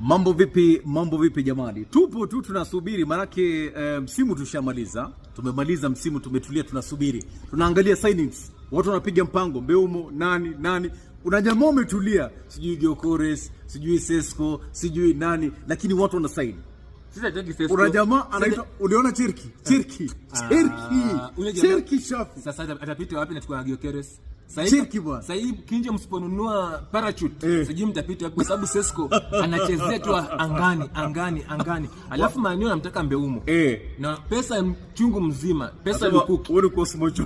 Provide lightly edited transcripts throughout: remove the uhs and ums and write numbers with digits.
Mambo vipi, mambo vipi jamani? Tupo tu tunasubiri manake msimu tushamaliza. Tumemaliza msimu, tumetulia tunasubiri. Tunaangalia signings. Watu wanapiga mpango, Mbeumo, nani. Kuna jamaa umetulia, sijui Gyökeres, sijui Sesko, sijui nani, lakini watu wana sign. Kuna jamaa anaitwa uliona Cherki Shafi. Sasa atapita wapi na tukua Gyökeres? Sasa hii kinje msiponunua parachute, sijui mtapita wapi kwa sababu Sesko anachezea tu angani. Alafu Man U anamtaka Mbeumo. Na pesa chungu mzima, pesa lukuki. Wewe Cosmo Joy.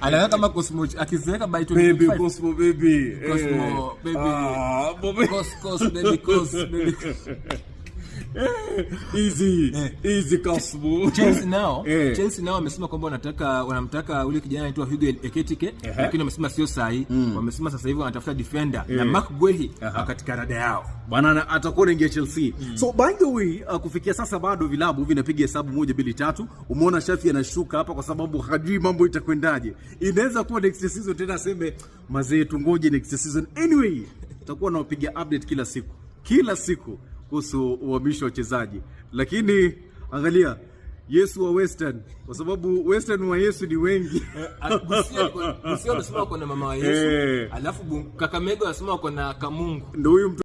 Anaona kama Cosmo akizeeka by 25. Baby Cosmo baby. Cos baby. Easy Cosmo. Chelsea nao wamesema kwamba wanamtaka ule kijana anaitwa Hugo Ekitike, lakini wamesema sio sahihi. Wamesema sasa hivi wanatafuta defender na Mark Guehi katika rada yao. Bwana atakuwa anaingia Chelsea. So by the way, kufikia sasa bado vilabu vinapiga hesabu 1 2 3. Umeona Shafi anashuka hapa kwa sababu hajui mambo itakwendaje. Inaweza kuwa next season tena aseme mazee tungoje next season. Anyway, tutakuwa nawapiga update kila siku kuhusu uhamisho wa wachezaji. Lakini angalia Yesu wa Western, kwa sababu Western wa Yesu ni wengi. Gusio anasema kuna mama wa Yesu, alafu Kakamega anasema kuna Kamungu. Ndio huyu